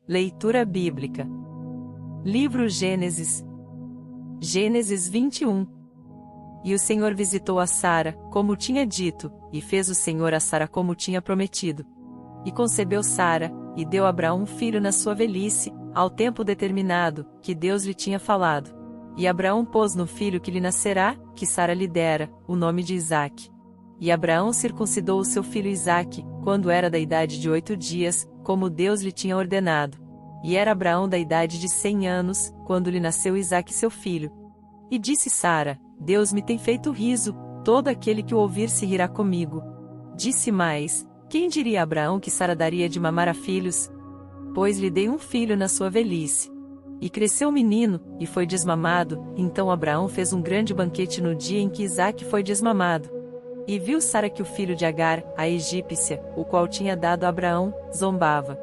Leitura bíblica. Livro Gênesis. Gênesis 21. E o Senhor visitou a Sara, como tinha dito, e fez o Senhor a Sara como tinha prometido. E concebeu Sara, e deu a Abraão um filho na sua velhice, ao tempo determinado, que Deus lhe tinha falado. E Abraão pôs no filho que lhe nascerá, que Sara lhe dera, o nome de Isaque. E Abraão circuncidou o seu filho Isaque, quando era da idade de 8 dias, como Deus lhe tinha ordenado. E era Abraão da idade de 100 anos, quando lhe nasceu Isaque seu filho. E disse Sara: Deus me tem feito riso, todo aquele que o ouvir se rirá comigo. Disse mais: quem diria a Abraão que Sara daria de mamar a filhos? Pois lhe dei um filho na sua velhice. E cresceu o menino, e foi desmamado, então Abraão fez um grande banquete no dia em que Isaque foi desmamado. E viu Sara que o filho de Agar, a egípcia, o qual tinha dado a Abraão, zombava.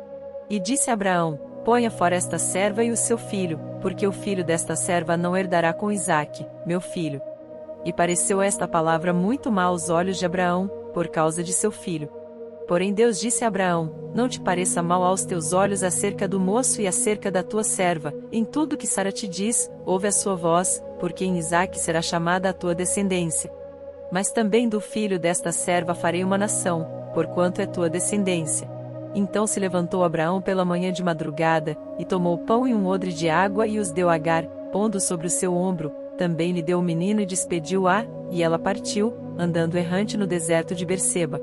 E disse a Abraão: ponha fora esta serva e o seu filho, porque o filho desta serva não herdará com Isaque, meu filho. E pareceu esta palavra muito má aos olhos de Abraão, por causa de seu filho. Porém Deus disse a Abraão: não te pareça mal aos teus olhos acerca do moço e acerca da tua serva, em tudo que Sara te diz, ouve a sua voz, porque em Isaque será chamada a tua descendência. Mas também do filho desta serva farei uma nação, porquanto é tua descendência. Então se levantou Abraão pela manhã de madrugada, e tomou pão e um odre de água e os deu a Agar, pondo sobre o seu ombro, também lhe deu o menino e despediu-a, e ela partiu, andando errante no deserto de Berseba.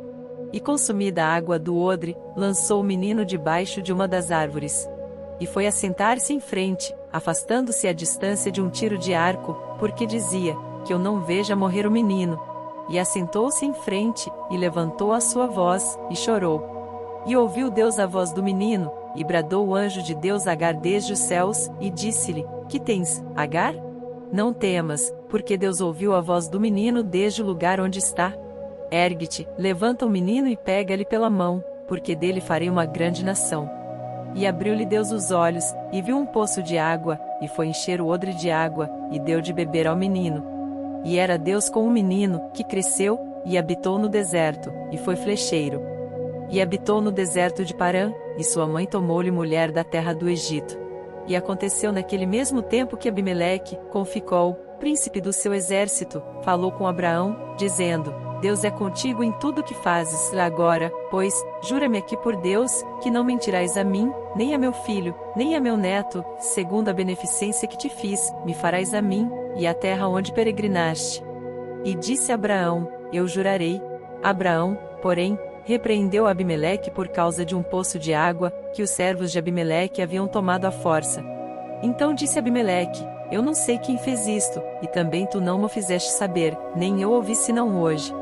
E consumida a água do odre, lançou o menino debaixo de uma das árvores. E foi assentar-se em frente, afastando-se à distância de um tiro de arco, porque dizia: que eu não veja morrer o menino. E assentou-se em frente, e levantou a sua voz, e chorou. E ouviu Deus a voz do menino, e bradou o anjo de Deus a Agar desde os céus, e disse-lhe: que tens, Agar? Não temas, porque Deus ouviu a voz do menino desde o lugar onde está. Ergue-te, levanta o menino e pega-lhe pela mão, porque dele farei uma grande nação. E abriu-lhe Deus os olhos, e viu um poço de água, e foi encher o odre de água, e deu de beber ao menino. E era Deus com o menino, que cresceu, e habitou no deserto, e foi flecheiro. E habitou no deserto de Parã, e sua mãe tomou-lhe mulher da terra do Egito. E aconteceu naquele mesmo tempo que Abimeleque, com Ficol, príncipe do seu exército, falou com Abraão, dizendo: Deus é contigo em tudo que fazes. Agora, pois, jura-me aqui por Deus, que não mentirás a mim, nem a meu filho, nem a meu neto, segundo a beneficência que te fiz, me farás a mim, e a terra onde peregrinaste. E disse Abraão: eu jurarei. Abraão, porém, repreendeu Abimeleque por causa de um poço de água, que os servos de Abimeleque haviam tomado à força. Então disse Abimeleque: eu não sei quem fez isto, e também tu não me fizeste saber, nem eu ouvi senão hoje.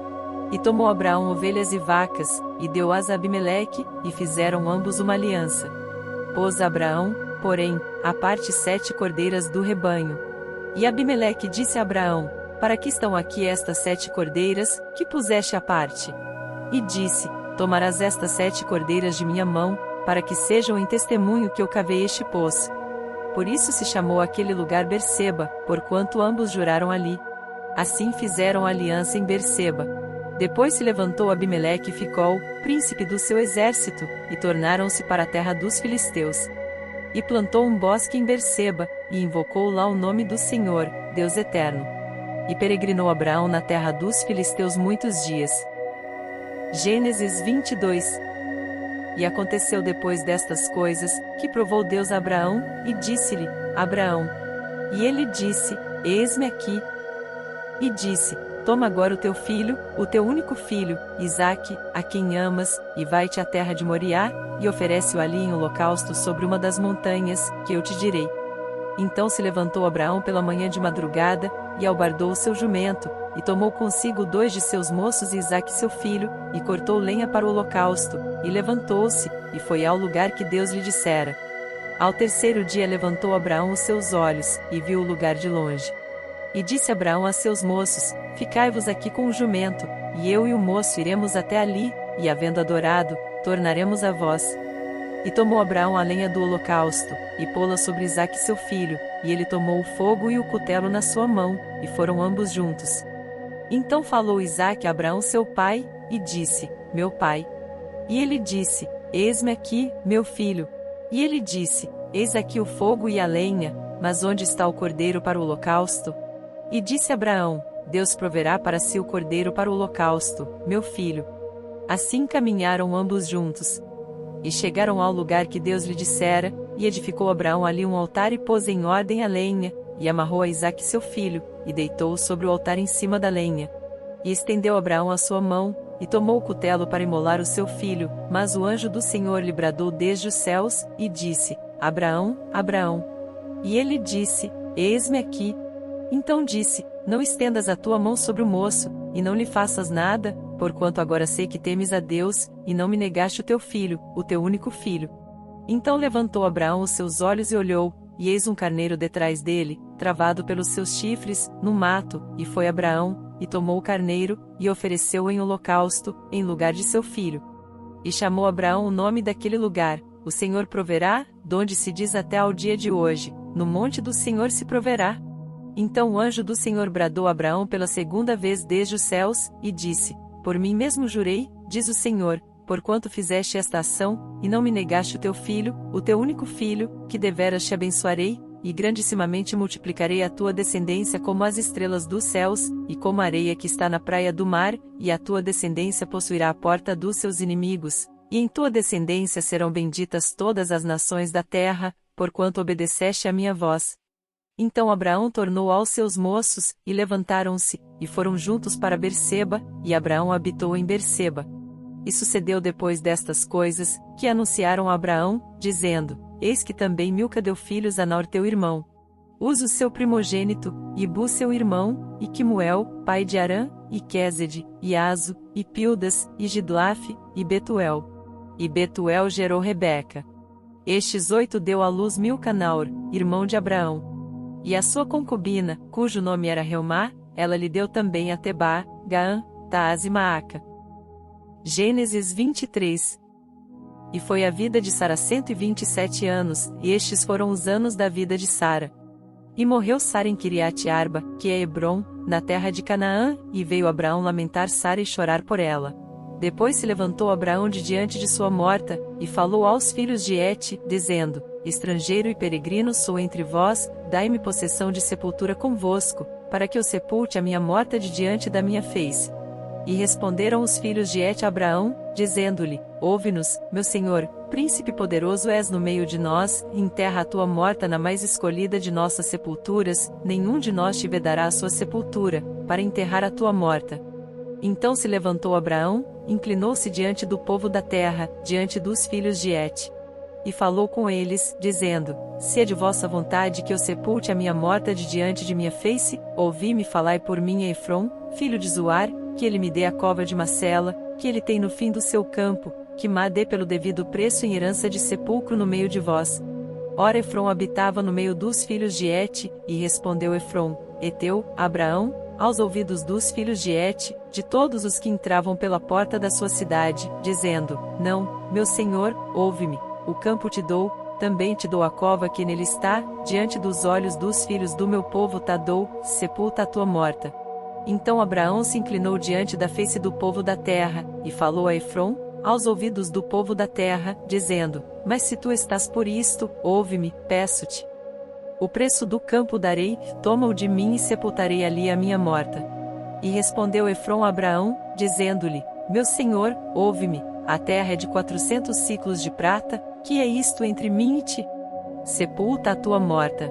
E tomou Abraão ovelhas e vacas, e deu-as a Abimeleque, e fizeram ambos uma aliança. Pôs Abraão, porém, à parte 7 cordeiras do rebanho. E Abimeleque disse a Abraão: para que estão aqui estas 7 cordeiras, que puseste à parte? E disse: tomarás estas 7 cordeiras de minha mão, para que sejam em testemunho que eu cavei este poço. Por isso se chamou aquele lugar Berseba, porquanto ambos juraram ali. Assim fizeram aliança em Berseba. Depois se levantou Abimeleque e Ficol, príncipe do seu exército, e tornaram-se para a terra dos filisteus. E plantou um bosque em Berseba, e invocou lá o nome do Senhor, Deus eterno. E peregrinou Abraão na terra dos filisteus muitos dias. Gênesis 22. E aconteceu depois destas coisas, que provou Deus a Abraão, e disse-lhe: Abraão. E ele disse: eis-me aqui. E disse: toma agora o teu filho, o teu único filho, Isaque, a quem amas, e vai-te à terra de Moriá, e oferece-o ali em holocausto sobre uma das montanhas, que eu te direi. Então se levantou Abraão pela manhã de madrugada, e albardou o seu jumento, e tomou consigo 2 de seus moços e Isaque seu filho, e cortou lenha para o holocausto, e levantou-se, e foi ao lugar que Deus lhe dissera. Ao terceiro dia levantou Abraão os seus olhos, e viu o lugar de longe. E disse Abraão a seus moços: ficai-vos aqui com o jumento, e eu e o moço iremos até ali, e havendo adorado, tornaremos a vós. E tomou Abraão a lenha do holocausto, e pô-la sobre Isaque seu filho, e ele tomou o fogo e o cutelo na sua mão, e foram ambos juntos. Então falou Isaque a Abraão seu pai, e disse: meu pai. E ele disse: eis-me aqui, meu filho. E ele disse: Eis aqui o fogo e a lenha, mas onde está o cordeiro para o holocausto? E disse Abraão: Deus proverá para si o cordeiro para o holocausto, meu filho. Assim caminharam ambos juntos. E chegaram ao lugar que Deus lhe dissera, e edificou Abraão ali um altar e pôs em ordem a lenha, e amarrou a Isaque seu filho, e deitou-o sobre o altar em cima da lenha. E estendeu Abraão a sua mão, e tomou o cutelo para imolar o seu filho, mas o anjo do Senhor lhe bradou desde os céus, e disse: Abraão, Abraão. E ele disse: Eis-me aqui. Então disse: Não estendas a tua mão sobre o moço, e não lhe faças nada, porquanto agora sei que temes a Deus, e não me negaste o teu filho, o teu único filho. Então levantou Abraão os seus olhos e olhou, e eis um carneiro detrás dele, travado pelos seus chifres, no mato, e foi Abraão, e tomou o carneiro, e ofereceu-o em holocausto, em lugar de seu filho. E chamou Abraão o nome daquele lugar: O Senhor proverá, donde se diz até ao dia de hoje: No monte do Senhor se proverá. Então o anjo do Senhor bradou a Abraão pela segunda vez desde os céus, e disse: Por mim mesmo jurei, diz o Senhor, porquanto fizeste esta ação, e não me negaste o teu filho, o teu único filho, que deveras te abençoarei, e grandissimamente multiplicarei a tua descendência como as estrelas dos céus, e como a areia que está na praia do mar, e a tua descendência possuirá a porta dos seus inimigos, e em tua descendência serão benditas todas as nações da terra, porquanto obedeceste à minha voz. Então Abraão tornou aos seus moços, e levantaram-se, e foram juntos para Berseba, e Abraão habitou em Berseba. E sucedeu depois destas coisas, que anunciaram a Abraão, dizendo: Eis que também Milca deu filhos a Naor teu irmão. Uz o seu primogênito, e Bu seu irmão, e Quimuel, pai de Arã, e Quésede, e Azo, e Pildas, e Gidlafe, e Betuel. E Betuel gerou Rebeca. Estes 8 deu à luz Milca a Naor, irmão de Abraão. E a sua concubina, cujo nome era Reumá, ela lhe deu também a Tebá, Gaã, Taás e Maaca. Gênesis 23. E foi a vida de Sara 127 anos, e estes foram os anos da vida de Sara. E morreu Sara em Kiriat Arba, que é Hebrom, na terra de Canaã, e veio Abraão lamentar Sara e chorar por ela. Depois se levantou Abraão de diante de sua morta, e falou aos filhos de Et, dizendo: Estrangeiro e peregrino sou entre vós, dai-me possessão de sepultura convosco, para que eu sepulte a minha morta de diante da minha face. E responderam os filhos de Et a Abraão, dizendo-lhe: Ouve-nos, meu senhor, príncipe poderoso és no meio de nós, e enterra a tua morta na mais escolhida de nossas sepulturas, nenhum de nós te vedará a sua sepultura, para enterrar a tua morta. Então se levantou Abraão, inclinou-se diante do povo da terra, diante dos filhos de Et. E falou com eles, dizendo: Se é de vossa vontade que eu sepulte a minha morta de diante de minha face, ouvi-me falai por mim a Efrom, filho de Zuar, que ele me dê a cova de Macela, que ele tem no fim do seu campo, que ma dê pelo devido preço em herança de sepulcro no meio de vós. Ora Efrom habitava no meio dos filhos de Et, e respondeu Efrom, Eteu, a Abraão, aos ouvidos dos filhos de Et, de todos os que entravam pela porta da sua cidade, dizendo: Não, meu senhor, ouve-me, o campo te dou, também te dou a cova que nele está, diante dos olhos dos filhos do meu povo te dou, sepulta a tua morta. Então Abraão se inclinou diante da face do povo da terra, e falou a Efrom, aos ouvidos do povo da terra, dizendo: Mas se tu estás por isto, ouve-me, peço-te. O preço do campo darei, toma-o de mim e sepultarei ali a minha morta. E respondeu Efrom a Abraão, dizendo-lhe: Meu senhor, ouve-me, a terra é de 400 siclos de prata, que é isto entre mim e ti? Sepulta a tua morta.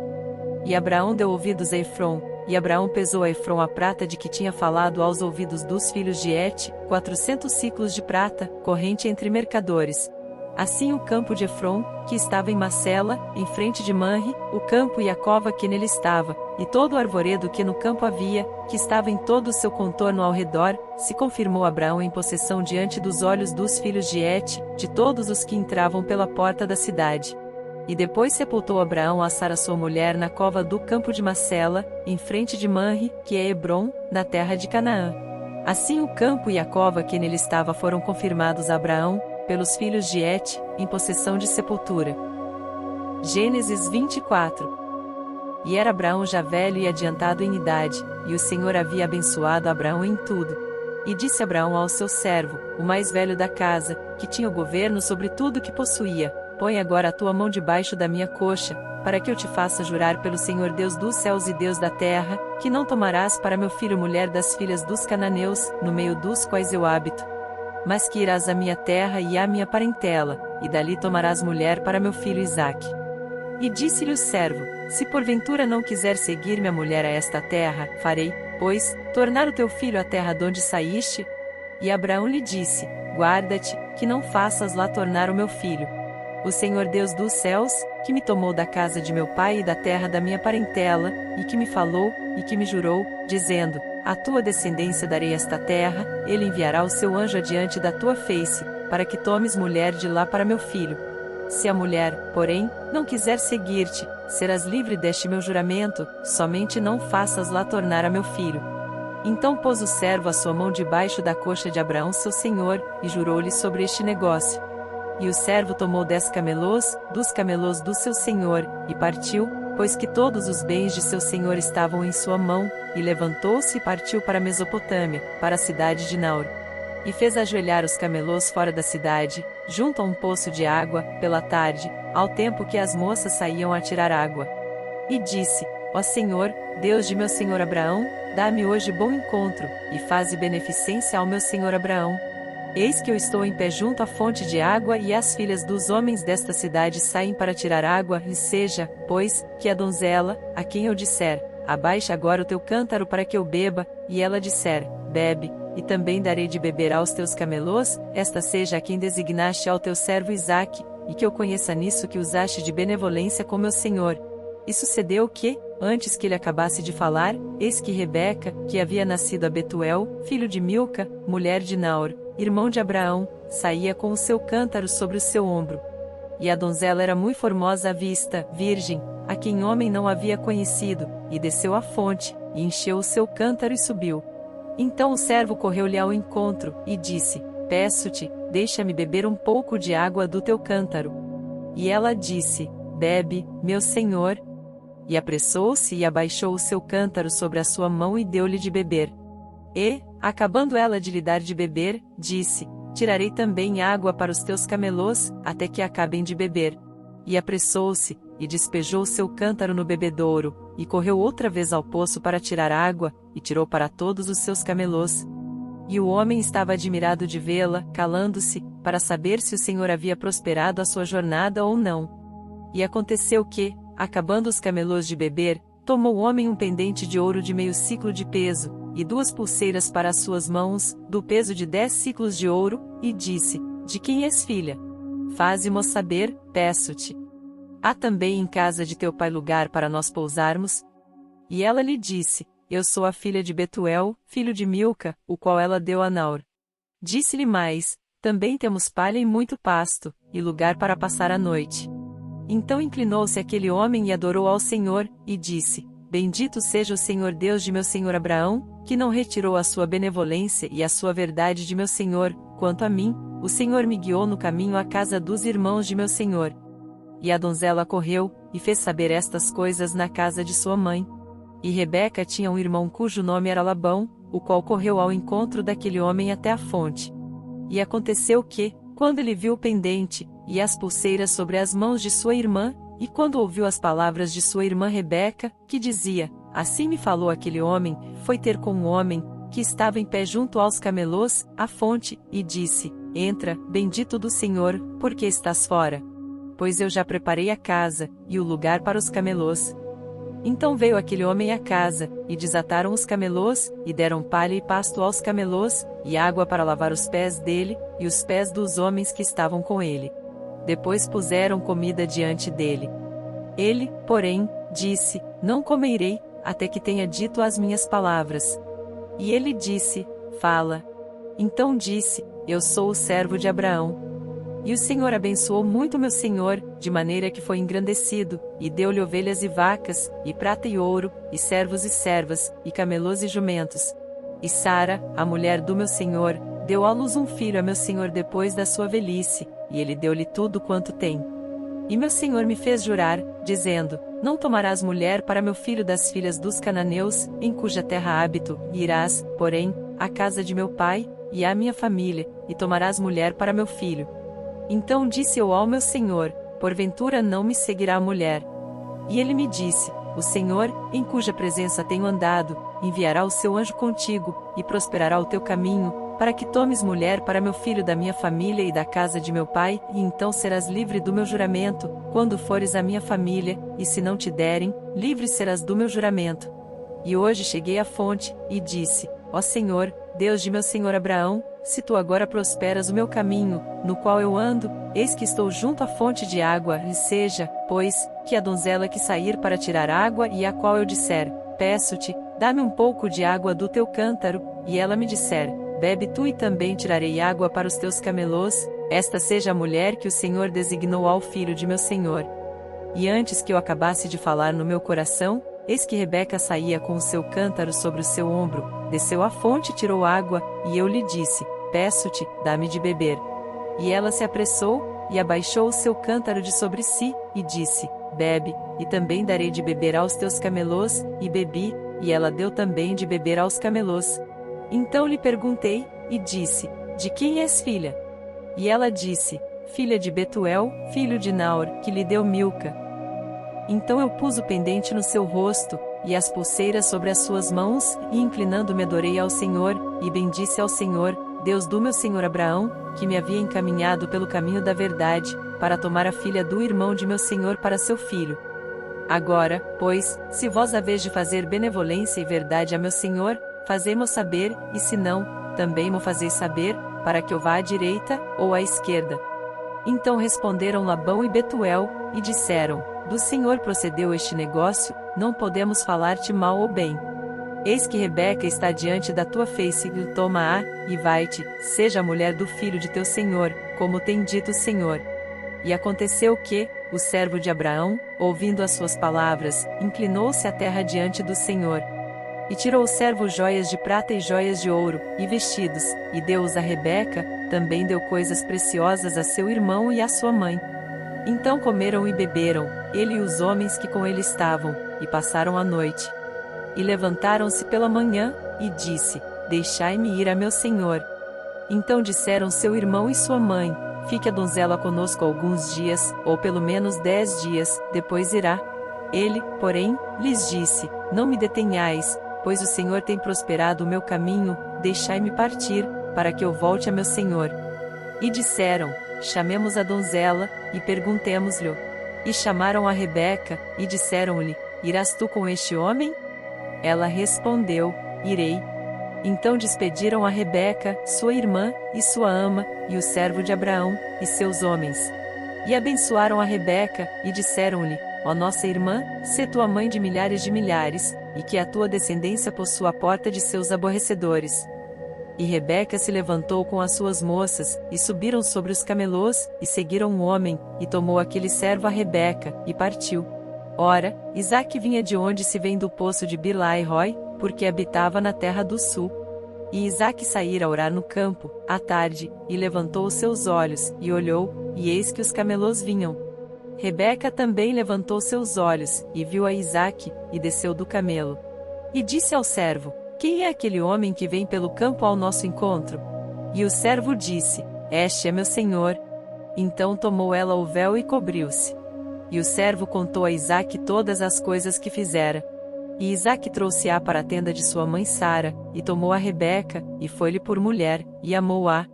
E Abraão deu ouvidos a Efrom, e Abraão pesou a Efrom a prata de que tinha falado aos ouvidos dos filhos de Et, 400 siclos de prata, corrente entre mercadores. Assim o campo de Efrom, que estava em Macela, em frente de Manre, o campo e a cova que nele estava, e todo o arvoredo que no campo havia, que estava em todo o seu contorno ao redor, se confirmou Abraão em possessão diante dos olhos dos filhos de Et, de todos os que entravam pela porta da cidade. E depois sepultou Abraão a Sara sua mulher na cova do campo de Macela, em frente de Manre, que é Hebrom, na terra de Canaã. Assim o campo e a cova que nele estava foram confirmados a Abraão, pelos filhos de Et, em possessão de sepultura. Gênesis 24. E era Abraão já velho e adiantado em idade, e o Senhor havia abençoado Abraão em tudo. E disse Abraão ao seu servo, o mais velho da casa, que tinha o governo sobre tudo que possuía: põe agora a tua mão debaixo da minha coxa, para que eu te faça jurar pelo Senhor Deus dos céus e Deus da terra, que não tomarás para meu filho mulher das filhas dos cananeus, no meio dos quais eu habito. Mas que irás à minha terra e à minha parentela, e dali tomarás mulher para meu filho Isaque. E disse-lhe o servo: Se porventura não quiser seguir minha mulher a esta terra, farei, pois, tornar o teu filho à terra donde saíste? E Abraão lhe disse: Guarda-te, que não faças lá tornar o meu filho. O Senhor Deus dos céus, que me tomou da casa de meu pai e da terra da minha parentela, e que me falou, e que me jurou, dizendo: À tua descendência darei esta terra, ele enviará o seu anjo adiante da tua face, para que tomes mulher de lá para meu filho. Se a mulher, porém, não quiser seguir-te, serás livre deste meu juramento, somente não faças lá tornar a meu filho. Então pôs o servo a sua mão debaixo da coxa de Abraão seu senhor, e jurou-lhe sobre este negócio. E o servo tomou 10 camelôs, dos camelôs do seu senhor, e partiu, pois que todos os bens de seu senhor estavam em sua mão, e levantou-se e partiu para a Mesopotâmia, para a cidade de Naor. E fez ajoelhar os camelôs fora da cidade, junto a um poço de água, pela tarde, ao tempo que as moças saíam a tirar água. E disse: Ó Senhor, Deus de meu senhor Abraão, dá-me hoje bom encontro, e faze beneficência ao meu senhor Abraão. Eis que eu estou em pé junto à fonte de água e as filhas dos homens desta cidade saem para tirar água, e seja, pois, que a donzela, a quem eu disser: Abaixa agora o teu cântaro para que eu beba, e ela disser: Bebe, e também darei de beber aos teus camelôs, esta seja a quem designaste ao teu servo Isaque, e que eu conheça nisso que usaste de benevolência com meu senhor. E sucedeu que, antes que ele acabasse de falar, eis que Rebeca, que havia nascido a Betuel, filho de Milca, mulher de Naor, irmão de Abraão, saía com o seu cântaro sobre o seu ombro. E a donzela era muito formosa à vista, virgem, a quem homem não havia conhecido, e desceu à fonte, e encheu o seu cântaro e subiu. Então o servo correu-lhe ao encontro, e disse: Peço-te, deixa-me beber um pouco de água do teu cântaro. E ela disse: Bebe, meu senhor. E apressou-se e abaixou o seu cântaro sobre a sua mão e deu-lhe de beber. E, acabando ela de lhe dar de beber, disse: Tirarei também água para os teus camelôs, até que acabem de beber. E apressou-se, e despejou o seu cântaro no bebedouro, e correu outra vez ao poço para tirar água, e tirou para todos os seus camelôs. E o homem estava admirado de vê-la, calando-se, para saber se o Senhor havia prosperado a sua jornada ou não. E aconteceu que, acabando os camelôs de beber, tomou o homem um pendente de ouro de meio siclo de peso, e 2 pulseiras para as suas mãos, do peso de 10 siclos de ouro, e disse: De quem és filha? Faze-mo saber, peço-te. Há também em casa de teu pai lugar para nós pousarmos? E ela lhe disse: Eu sou a filha de Betuel, filho de Milca, o qual ela deu a Naor. Disse-lhe mais: Também temos palha e muito pasto, e lugar para passar a noite. Então inclinou-se aquele homem e adorou ao Senhor, e disse: Bendito seja o Senhor Deus de meu senhor Abraão, que não retirou a sua benevolência e a sua verdade de meu senhor. Quanto a mim, o Senhor me guiou no caminho à casa dos irmãos de meu senhor. E a donzela correu, e fez saber estas coisas na casa de sua mãe. E Rebeca tinha um irmão cujo nome era Labão, o qual correu ao encontro daquele homem até a fonte. E aconteceu que, quando ele viu o pendente, e as pulseiras sobre as mãos de sua irmã, e quando ouviu as palavras de sua irmã Rebeca, que dizia: Assim me falou aquele homem, foi ter com um homem, que estava em pé junto aos camelôs, à fonte, e disse: Entra, bendito do Senhor, porque estás fora. Pois eu já preparei a casa, e o lugar para os camelôs. Então veio aquele homem à casa, e desataram os camelôs, e deram palha e pasto aos camelôs, e água para lavar os pés dele, e os pés dos homens que estavam com ele. Depois puseram comida diante dele. Ele, porém, disse: Não comerei, até que tenha dito as minhas palavras. E ele disse: Fala. Então disse: Eu sou o servo de Abraão. E o Senhor abençoou muito meu senhor, de maneira que foi engrandecido, e deu-lhe ovelhas e vacas, e prata e ouro, e servos e servas, e camelôs e jumentos. E Sara, a mulher do meu senhor, deu à luz um filho a meu senhor depois da sua velhice, e ele deu-lhe tudo quanto tem. E meu senhor me fez jurar, dizendo: Não tomarás mulher para meu filho das filhas dos cananeus, em cuja terra habito, e irás, porém, à casa de meu pai, e à minha família, e tomarás mulher para meu filho. Então disse eu ao meu senhor: porventura não me seguirá a mulher? E ele me disse: o Senhor, em cuja presença tenho andado, enviará o seu anjo contigo, e prosperará o teu caminho, para que tomes mulher para meu filho da minha família e da casa de meu pai, e então serás livre do meu juramento, quando fores à minha família, e se não te derem, livre serás do meu juramento. E hoje cheguei à fonte, e disse: ó Senhor, Deus de meu senhor Abraão, se tu agora prosperas o meu caminho, no qual eu ando, eis que estou junto à fonte de água, e seja, pois, que a donzela que sair para tirar água e a qual eu disser: peço-te, dá-me um pouco de água do teu cântaro, e ela me disser: bebe tu e também tirarei água para os teus camelôs, esta seja a mulher que o Senhor designou ao filho de meu senhor. E antes que eu acabasse de falar no meu coração, eis que Rebeca saía com o seu cântaro sobre o seu ombro, desceu à fonte e tirou água, e eu lhe disse: peço-te, dá-me de beber. E ela se apressou, e abaixou o seu cântaro de sobre si, e disse: bebe, e também darei de beber aos teus camelôs, e bebi, e ela deu também de beber aos camelôs. Então lhe perguntei, e disse: de quem és filha? E ela disse: filha de Betuel, filho de Naor, que lhe deu Milca. Então eu pus o pendente no seu rosto, e as pulseiras sobre as suas mãos, e inclinando-me adorei ao Senhor, e bendisse ao Senhor, Deus do meu senhor Abraão, que me havia encaminhado pelo caminho da verdade, para tomar a filha do irmão de meu senhor para seu filho. Agora, pois, se vós haveis de fazer benevolência e verdade a meu senhor, fazei-mo saber, e se não, também mo fazeis saber, para que eu vá à direita, ou à esquerda. Então responderam Labão e Betuel, e disseram: do Senhor procedeu este negócio, não podemos falar-te mal ou bem. Eis que Rebeca está diante da tua face, e toma-a, e vai-te, seja a mulher do filho de teu senhor, como tem dito o Senhor. E aconteceu que, o servo de Abraão, ouvindo as suas palavras, inclinou-se à terra diante do Senhor. E tirou o servo joias de prata e joias de ouro, e vestidos, e deu-os a Rebeca, também deu coisas preciosas a seu irmão e à sua mãe. Então comeram e beberam, ele e os homens que com ele estavam, e passaram a noite. E levantaram-se pela manhã, e disse: deixai-me ir a meu senhor. Então disseram seu irmão e sua mãe: fique a donzela conosco alguns dias, ou pelo menos 10 dias, depois irá. Ele, porém, lhes disse: não me detenhais, pois o Senhor tem prosperado o meu caminho, deixai-me partir, para que eu volte a meu senhor. E disseram: chamemos a donzela, e perguntemos-lhe. E chamaram a Rebeca, e disseram-lhe: irás tu com este homem? Ela respondeu: irei. Então despediram a Rebeca, sua irmã, e sua ama, e o servo de Abraão, e seus homens. E abençoaram a Rebeca, e disseram-lhe: ó nossa irmã, sê tua mãe de milhares, e que a tua descendência possua a porta de seus aborrecedores. E Rebeca se levantou com as suas moças, e subiram sobre os camelôs, e seguiram o homem, e tomou aquele servo a Rebeca, e partiu. Ora, Isaque vinha de onde se vem do poço de Bilai-Roi, porque habitava na terra do sul. E Isaque saíra a orar no campo, à tarde, e levantou os seus olhos, e olhou, e eis que os camelôs vinham. Rebeca também levantou seus olhos, e viu a Isaque, e desceu do camelo. E disse ao servo: quem é aquele homem que vem pelo campo ao nosso encontro? E o servo disse: este é meu senhor. Então tomou ela o véu e cobriu-se. E o servo contou a Isaque todas as coisas que fizera. E Isaque trouxe-a para a tenda de sua mãe Sara, e tomou a Rebeca, e foi-lhe por mulher, e amou-a.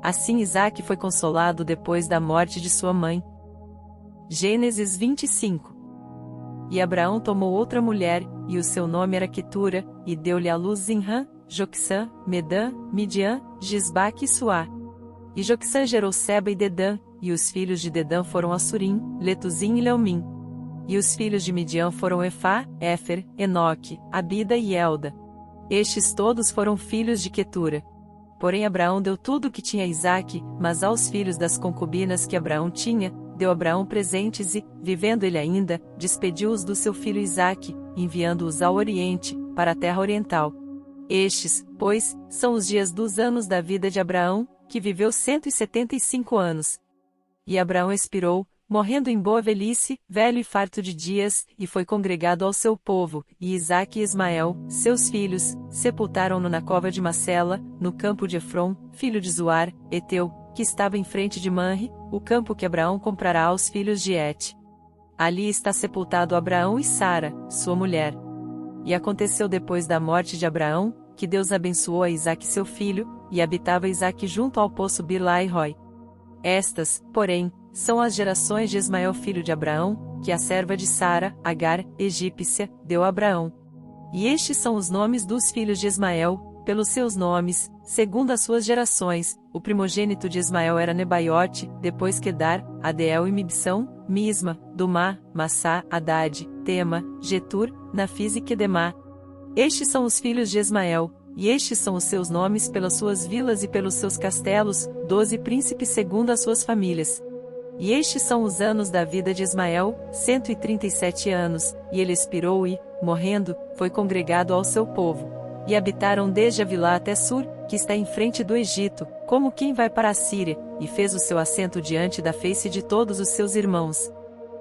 Assim Isaque foi consolado depois da morte de sua mãe. Gênesis 25. E Abraão tomou outra mulher, e o seu nome era Quetura, e deu-lhe à luz Zinrã, Joqusã, Medã, Midian, Gisbaque e Suá. E Joqusã gerou Seba e Dedã, e os filhos de Dedã foram Assurim, Letuzim e Leumim. E os filhos de Midian foram Efá, Éfer, Enoque, Abida e Elda. Estes todos foram filhos de Quetura. Porém Abraão deu tudo o que tinha a Isaque, mas aos filhos das concubinas que Abraão tinha, deu Abraão presentes e, vivendo ele ainda, despediu-os do seu filho Isaque, enviando-os ao Oriente, para a terra oriental. Estes, pois, são os dias dos anos da vida de Abraão, que viveu 175 anos. E Abraão expirou, morrendo em boa velhice, velho e farto de dias, e foi congregado ao seu povo, e Isaque e Ismael, seus filhos, sepultaram-no na cova de Macela, no campo de Efron, filho de Zoar, Eteu, que estava em frente de Manre, o campo que Abraão comprará aos filhos de Et. Ali está sepultado Abraão e Sara, sua mulher. E aconteceu depois da morte de Abraão, que Deus abençoou a Isaque seu filho, e habitava Isaque junto ao poço Birlai-Roi. Estas, porém, são as gerações de Ismael filho de Abraão, que a serva de Sara, Agar, egípcia, deu a Abraão. E estes são os nomes dos filhos de Ismael, pelos seus nomes, segundo as suas gerações. O primogênito de Ismael era Nebaiote, depois Quedar, Adeel e Mibsão, Misma, Dumá, Massá, Hadad, Tema, Getur, Nafis e Quedemá. Estes são os filhos de Ismael, e estes são os seus nomes pelas suas vilas e pelos seus castelos, 12 príncipes segundo as suas famílias. E estes são os anos da vida de Ismael, 137 anos, e ele expirou e, morrendo, foi congregado ao seu povo. E habitaram desde Avilá até Sur, que está em frente do Egito, como quem vai para a Síria, e fez o seu assento diante da face de todos os seus irmãos.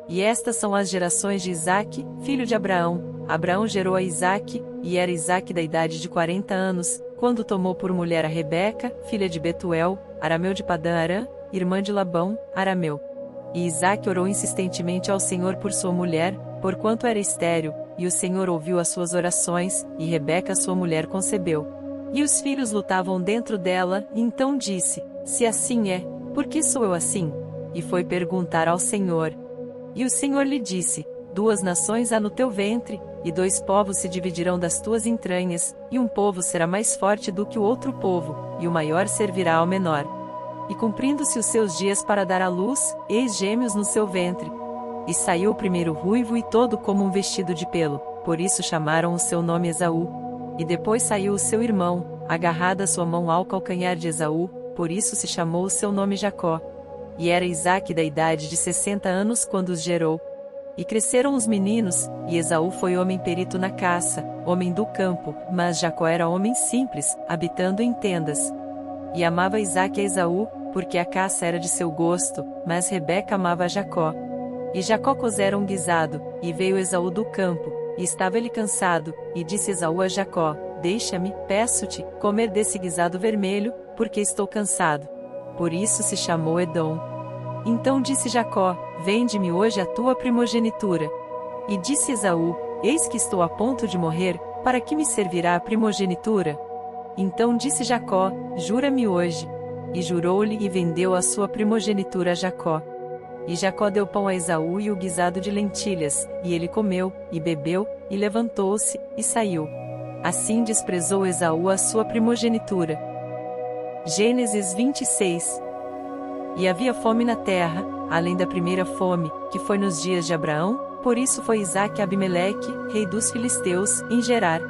E estas são as gerações de Isaque, filho de Abraão. Abraão gerou a Isaque, e era Isaque da idade de 40 anos, quando tomou por mulher a Rebeca, filha de Betuel, arameu de Padã-Arã, irmã de Labão, arameu. E Isaque orou insistentemente ao Senhor por sua mulher, porquanto era estéril, e o Senhor ouviu as suas orações, e Rebeca sua mulher concebeu. E os filhos lutavam dentro dela, e então disse: Se assim é, por que sou eu assim? E foi perguntar ao Senhor. E o Senhor lhe disse: 2 nações há no teu ventre, e 2 povos se dividirão das tuas entranhas, e um povo será mais forte do que o outro povo, e o maior servirá ao menor. E cumprindo-se os seus dias para dar à luz, eis gêmeos no seu ventre. E saiu o primeiro ruivo e todo como um vestido de pelo, por isso chamaram o seu nome Esaú. E depois saiu o seu irmão, agarrada a sua mão ao calcanhar de Esaú, por isso se chamou o seu nome Jacó. E era Isaque da idade de 60 anos quando os gerou. E cresceram os meninos, e Esaú foi homem perito na caça, homem do campo, mas Jacó era homem simples, habitando em tendas. E amava Isaque a Esaú, porque a caça era de seu gosto, mas Rebeca amava a Jacó. E Jacó cozera um guisado, e veio Esaú do campo, e estava ele cansado, e disse Esaú a Jacó: Deixa-me, peço-te, comer desse guisado vermelho, porque estou cansado. Por isso se chamou Edom. Então disse Jacó: Vende-me hoje a tua primogenitura. E disse Esaú: Eis que estou a ponto de morrer, para que me servirá a primogenitura? Então disse Jacó: Jura-me hoje. E jurou-lhe e vendeu a sua primogenitura a Jacó. E Jacó deu pão a Esaú e o guisado de lentilhas, e ele comeu, e bebeu, e levantou-se, e saiu. Assim desprezou Esaú a sua primogenitura. Gênesis 26. E havia fome na terra, além da primeira fome, que foi nos dias de Abraão, por isso foi Isaque a Abimeleque, rei dos filisteus, em Gerar.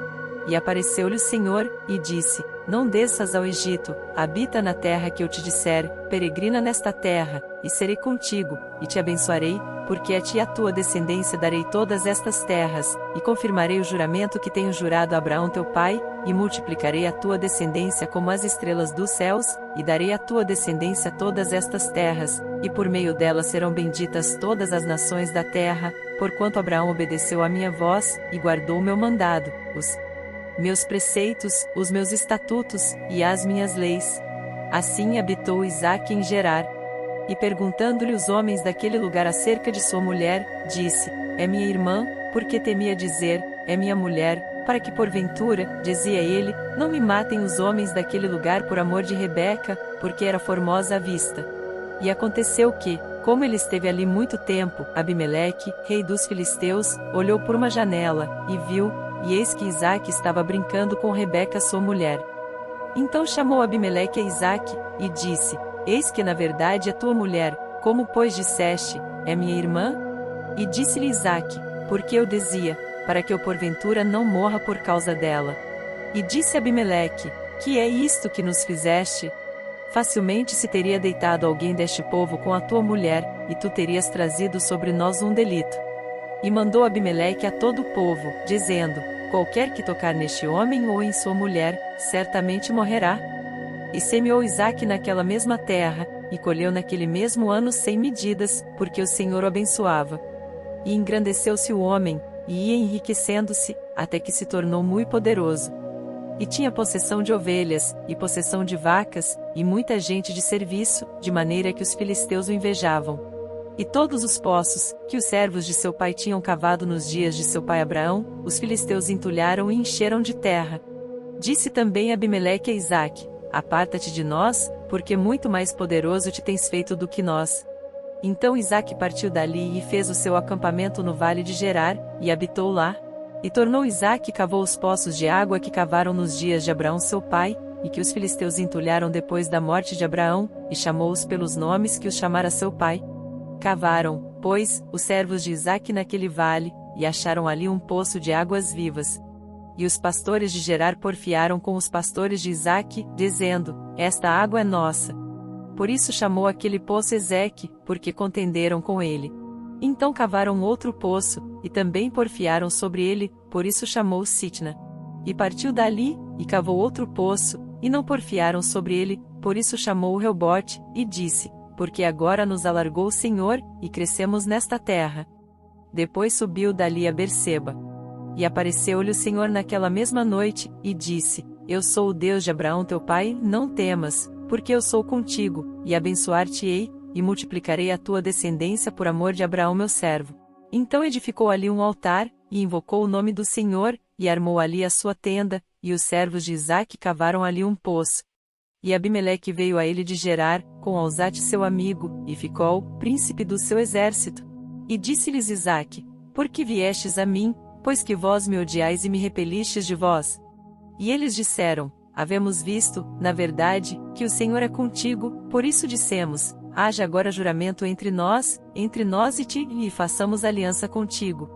E apareceu-lhe o Senhor, e disse: Não desças ao Egito, habita na terra que eu te disser, peregrina nesta terra, e serei contigo, e te abençoarei, porque a ti e à tua descendência darei todas estas terras, e confirmarei o juramento que tenho jurado a Abraão teu pai, e multiplicarei a tua descendência como as estrelas dos céus, e darei à tua descendência todas estas terras, e por meio delas serão benditas todas as nações da terra, porquanto Abraão obedeceu à minha voz, e guardou o meu mandado, os meus preceitos, os meus estatutos, e as minhas leis. Assim habitou Isaque em Gerar. E perguntando-lhe os homens daquele lugar acerca de sua mulher, disse: É minha irmã, porque temia dizer: É minha mulher, para que porventura, dizia ele, não me matem os homens daquele lugar por amor de Rebeca, porque era formosa à vista. E aconteceu que, como ele esteve ali muito tempo, Abimeleque, rei dos filisteus, olhou por uma janela, e viu, e eis que Isaque estava brincando com Rebeca sua mulher. Então chamou Abimeleque a Isaque, e disse: Eis que na verdade é tua mulher, como pois disseste, é minha irmã? E disse-lhe Isaque: Porque eu dizia, para que eu porventura não morra por causa dela. E disse Abimeleque: Que é isto que nos fizeste? Facilmente se teria deitado alguém deste povo com a tua mulher, e tu terias trazido sobre nós um delito. E mandou Abimeleque a todo o povo, dizendo: Qualquer que tocar neste homem ou em sua mulher, certamente morrerá. E semeou Isaque naquela mesma terra, e colheu naquele mesmo ano 100 medidas, porque o Senhor o abençoava. E engrandeceu-se o homem, e ia enriquecendo-se, até que se tornou muito poderoso. E tinha possessão de ovelhas, e possessão de vacas, e muita gente de serviço, de maneira que os filisteus o invejavam. E todos os poços, que os servos de seu pai tinham cavado nos dias de seu pai Abraão, os filisteus entulharam e encheram de terra. Disse também Abimeleque a Isaque: Aparta-te de nós, porque muito mais poderoso te tens feito do que nós. Então Isaque partiu dali e fez o seu acampamento no vale de Gerar, e habitou lá. E tornou Isaque e cavou os poços de água que cavaram nos dias de Abraão seu pai, e que os filisteus entulharam depois da morte de Abraão, e chamou-os pelos nomes que os chamara seu pai. Cavaram, pois, os servos de Isaque naquele vale, e acharam ali um poço de águas vivas. E os pastores de Gerar porfiaram com os pastores de Isaque, dizendo: Esta água é nossa. Por isso chamou aquele poço Ezeque, porque contenderam com ele. Então cavaram outro poço, e também porfiaram sobre ele, por isso chamou Sitna. E partiu dali, e cavou outro poço, e não porfiaram sobre ele, por isso chamou Reobote, e disse: Porque agora nos alargou o Senhor, e crescemos nesta terra. Depois subiu dali a Berseba. E apareceu-lhe o Senhor naquela mesma noite, e disse: Eu sou o Deus de Abraão teu pai, não temas, porque eu sou contigo, e abençoar-te-ei, e multiplicarei a tua descendência por amor de Abraão meu servo. Então edificou ali um altar, e invocou o nome do Senhor, e armou ali a sua tenda, e os servos de Isaque cavaram ali um poço. E Abimeleque veio a ele de Gerar, com Alzate seu amigo, e ficou príncipe do seu exército. E disse-lhes Isaque: Por que viestes a mim, pois que vós me odiais e me repelistes de vós? E eles disseram: Havemos visto, na verdade, que o Senhor é contigo, por isso dissemos: Haja agora juramento entre nós e ti, e façamos aliança contigo.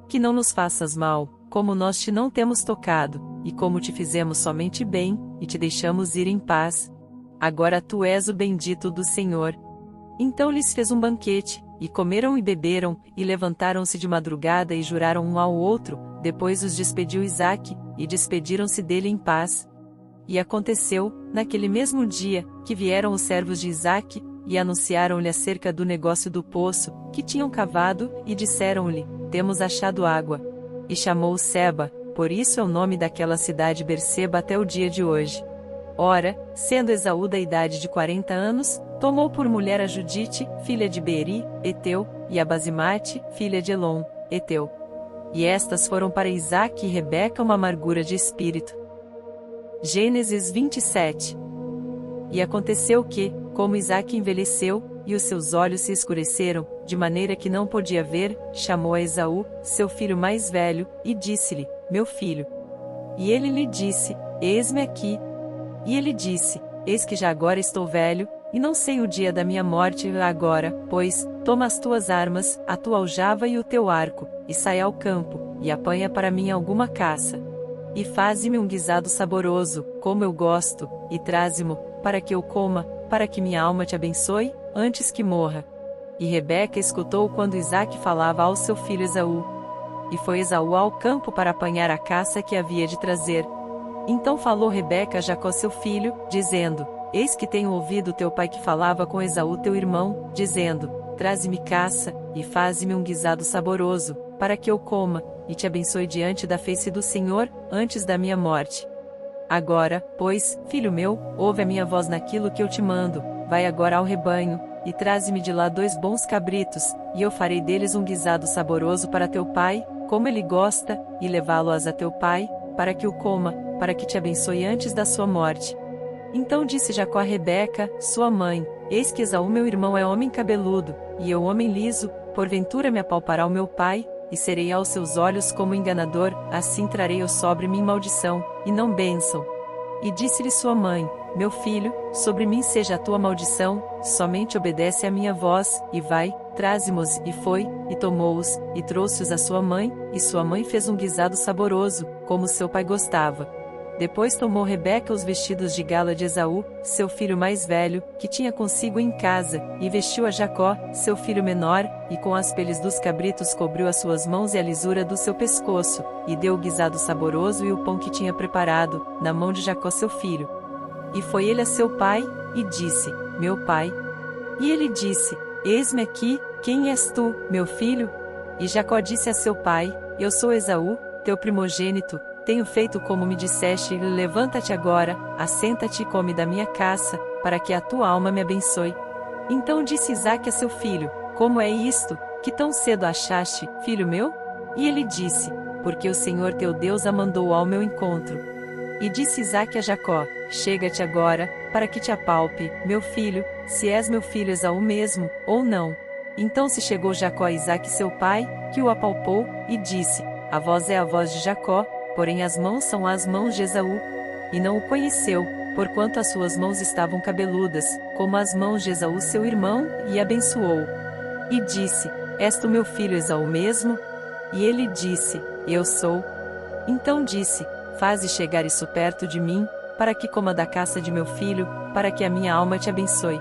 Que não nos faças mal, como nós te não temos tocado, e como te fizemos somente bem, e te deixamos ir em paz. Agora tu és o bendito do Senhor. Então lhes fez um banquete, e comeram e beberam, e levantaram-se de madrugada e juraram um ao outro. Depois os despediu Isaque, e despediram-se dele em paz. E aconteceu, naquele mesmo dia, que vieram os servos de Isaque, e anunciaram-lhe acerca do negócio do poço, que tinham cavado, e disseram-lhe: Temos achado água. E chamou Seba, por isso é o nome daquela cidade Berseba até o dia de hoje. Ora, sendo Esaú da idade de 40 anos, tomou por mulher a Judite, filha de Beeri, Eteu, e a Basimate, filha de Elon, Eteu. E estas foram para Isaque e Rebeca uma amargura de espírito. Gênesis 27. E aconteceu que, como Isaque envelheceu, e os seus olhos se escureceram, de maneira que não podia ver, chamou a Esaú, seu filho mais velho, e disse-lhe: Meu filho. E ele lhe disse: Eis-me aqui. E ele disse: Eis que já agora estou velho, e não sei o dia da minha morte agora, pois, toma as tuas armas, a tua aljava e o teu arco, e sai ao campo, e apanha para mim alguma caça. E faze-me um guisado saboroso, como eu gosto, e traze-mo, para que eu coma, para que minha alma te abençoe, antes que morra. E Rebeca escutou quando Isaque falava ao seu filho Esaú. E foi Esaú ao campo para apanhar a caça que havia de trazer. Então falou Rebeca a Jacó seu filho, dizendo: Eis que tenho ouvido teu pai que falava com Esaú teu irmão, dizendo: Traze-me caça, e faze-me um guisado saboroso, para que eu coma, e te abençoe diante da face do Senhor, antes da minha morte. Agora, pois, filho meu, ouve a minha voz naquilo que eu te mando, vai agora ao rebanho, e traze-me de lá 2 bons cabritos, e eu farei deles um guisado saboroso para teu pai, como ele gosta, e levá-lo-ás a teu pai, para que o coma, para que te abençoe antes da sua morte. Então disse Jacó a Rebeca, sua mãe: Eis que Esaú meu irmão é homem cabeludo, e eu homem liso, porventura me apalpará o meu pai, e serei aos seus olhos como enganador, assim trarei eu sobre mim maldição, e não bênção. E disse-lhe sua mãe: Meu filho, sobre mim seja a tua maldição, somente obedece à minha voz, e vai, traze-mos, e foi, e tomou-os, e trouxe-os à sua mãe, e sua mãe fez um guisado saboroso, como seu pai gostava. Depois tomou Rebeca os vestidos de gala de Esaú, seu filho mais velho, que tinha consigo em casa, e vestiu a Jacó, seu filho menor, e com as peles dos cabritos cobriu as suas mãos e a lisura do seu pescoço, e deu o guisado saboroso e o pão que tinha preparado, na mão de Jacó seu filho. E foi ele a seu pai, e disse: Meu pai. E ele disse: Eis-me aqui, quem és tu, meu filho? E Jacó disse a seu pai: Eu sou Esaú, teu primogênito, tenho feito como me disseste, levanta-te agora, assenta-te e come da minha caça, para que a tua alma me abençoe. Então disse Isaque a seu filho: Como é isto, que tão cedo achaste, filho meu? E ele disse: Porque o Senhor teu Deus a mandou ao meu encontro. E disse Isaque a Jacó: Chega-te agora, para que te apalpe, meu filho, se és meu filho Esaú mesmo, ou não. Então se chegou Jacó a Isaque seu pai, que o apalpou, e disse: A voz é a voz de Jacó, porém as mãos são as mãos de Esaú. E não o conheceu, porquanto as suas mãos estavam cabeludas, como as mãos de Esaú seu irmão, e abençoou. E disse: És tu meu filho Esaú mesmo? E ele disse: Eu sou. Então disse: Faze chegar isso perto de mim, para que coma da caça de meu filho, para que a minha alma te abençoe.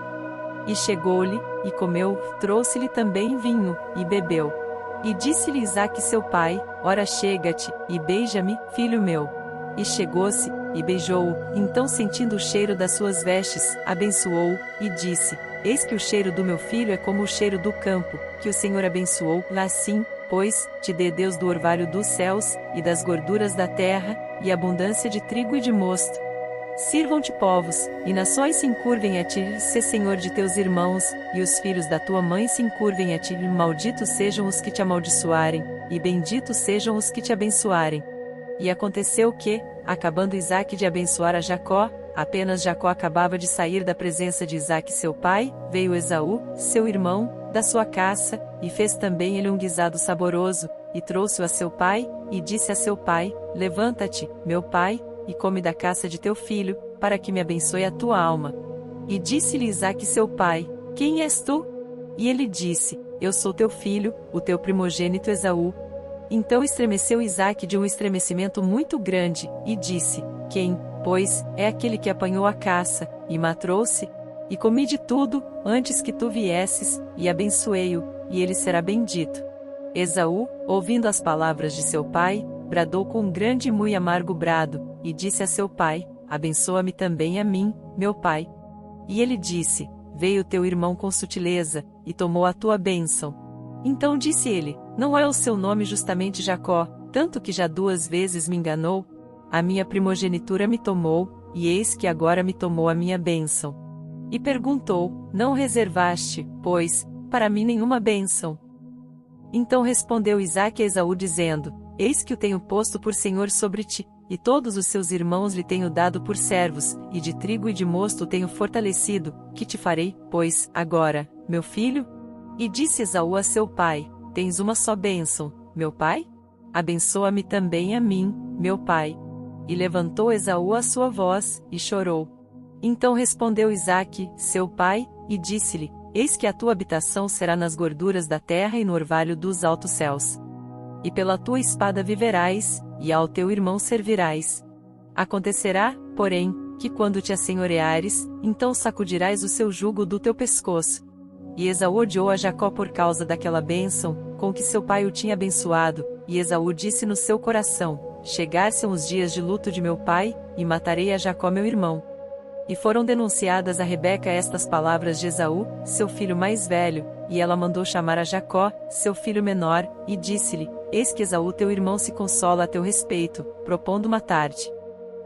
E chegou-lhe, e comeu, trouxe-lhe também vinho, e bebeu. E disse-lhe Isaque seu pai: Ora chega-te, e beija-me, filho meu. E chegou-se, e beijou-o, então sentindo o cheiro das suas vestes, abençoou-o, e disse: Eis que o cheiro do meu filho é como o cheiro do campo, que o Senhor abençoou, assim, pois, te dê Deus do orvalho dos céus, e das gorduras da terra, e abundância de trigo e de mosto. Sirvam-te povos, e nações se encurvem a ti, sê senhor de teus irmãos, e os filhos da tua mãe se encurvem a ti, e malditos sejam os que te amaldiçoarem, e benditos sejam os que te abençoarem. E aconteceu que, acabando Isaque de abençoar a Jacó, apenas Jacó acabava de sair da presença de Isaque seu pai, veio Esaú, seu irmão, da sua caça, e fez também ele um guisado saboroso, e trouxe-o a seu pai, e disse a seu pai: Levanta-te, meu pai, e come da caça de teu filho, para que me abençoe a tua alma. E disse-lhe Isaque seu pai: Quem és tu? E ele disse: Eu sou teu filho, o teu primogênito Esaú. Então estremeceu Isaque de um estremecimento muito grande, e disse: Quem, pois, é aquele que apanhou a caça, e matrou-se? E comi de tudo, antes que tu viesses, e abençoei-o, e ele será bendito. Esaú, ouvindo as palavras de seu pai, bradou com um grande e muito amargo brado, e disse a seu pai: Abençoa-me também a mim, meu pai. E ele disse: Veio teu irmão com sutileza, e tomou a tua bênção. Então disse ele: Não é o seu nome justamente Jacó, tanto que já 2 vezes me enganou? A minha primogenitura me tomou, e eis que agora me tomou a minha bênção. E perguntou: Não reservaste, pois, para mim nenhuma bênção? Então respondeu Isaque a Esaú dizendo: Eis que o tenho posto por senhor sobre ti, e todos os seus irmãos lhe tenho dado por servos, e de trigo e de mosto o tenho fortalecido, que te farei, pois, agora, meu filho? E disse Esaú a seu pai: Tens uma só bênção, meu pai? Abençoa-me também a mim, meu pai. E levantou Esaú a sua voz, e chorou. Então respondeu Isaque, seu pai, e disse-lhe: Eis que a tua habitação será nas gorduras da terra e no orvalho dos altos céus. E pela tua espada viverás, e ao teu irmão servirás. Acontecerá, porém, que quando te assenhoreares, então sacudirás o seu jugo do teu pescoço. E Esaú odiou a Jacó por causa daquela bênção, com que seu pai o tinha abençoado, e Esaú disse no seu coração: Chegar-se-ão os dias de luto de meu pai, e matarei a Jacó meu irmão. E foram denunciadas a Rebeca estas palavras de Esaú, seu filho mais velho, e ela mandou chamar a Jacó, seu filho menor, e disse-lhe: Eis que Esaú teu irmão se consola a teu respeito, propondo matar-te.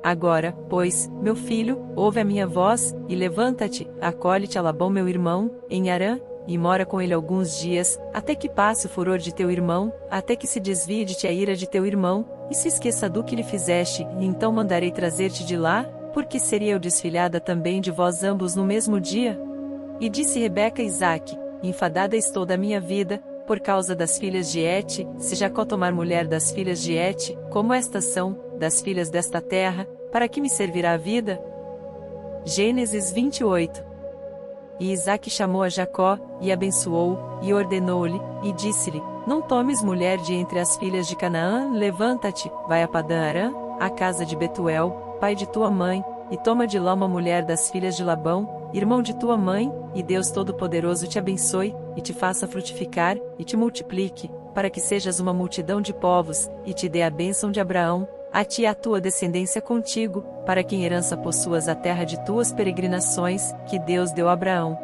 Agora, pois, meu filho, ouve a minha voz, e levanta-te, acolhe-te a Labão meu irmão, em Harã, e mora com ele alguns dias, até que passe o furor de teu irmão, até que se desvie de ti a ira de teu irmão, e se esqueça do que lhe fizeste, e então mandarei trazer-te de lá, porque seria eu desfilhada também de vós ambos no mesmo dia? E disse Rebeca a Isaque: Enfadada estou da minha vida, por causa das filhas de Et, se Jacó tomar mulher das filhas de Et, como estas são, das filhas desta terra, para que me servirá a vida? Gênesis 28. E Isaque chamou a Jacó, e abençoou-o, e ordenou-lhe, e disse-lhe: Não tomes mulher de entre as filhas de Canaã, levanta-te, vai a Padã Arã, à casa de Betuel, pai de tua mãe, e toma de lá uma mulher das filhas de Labão, irmão de tua mãe, e Deus Todo-Poderoso te abençoe, e te faça frutificar, e te multiplique, para que sejas uma multidão de povos, e te dê a bênção de Abraão, a ti e a tua descendência contigo, para que em herança possuas a terra de tuas peregrinações, que Deus deu a Abraão.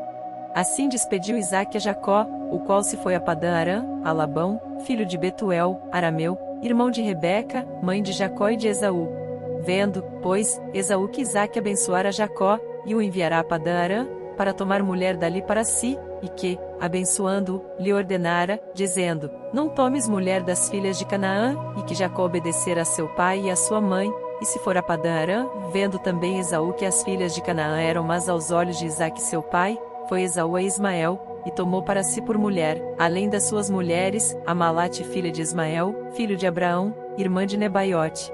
Assim despediu Isaque a Jacó, o qual se foi a Padã-Arã, a Labão, filho de Betuel, arameu, irmão de Rebeca, mãe de Jacó e de Esaú. Vendo, pois, Esaú que Isaque abençoara Jacó, e o enviará a Padã-Arã, para tomar mulher dali para si, e que, abençoando-o, lhe ordenara, dizendo: Não tomes mulher das filhas de Canaã, e que Jacó obedecera a seu pai e a sua mãe, e se for a Padã-Arã, vendo também Esaú que as filhas de Canaã eram más aos olhos de Isaque seu pai, foi Esaú a Ismael, e tomou para si por mulher, além das suas mulheres, a Malate filha de Ismael, filho de Abraão, irmã de Nebaiote.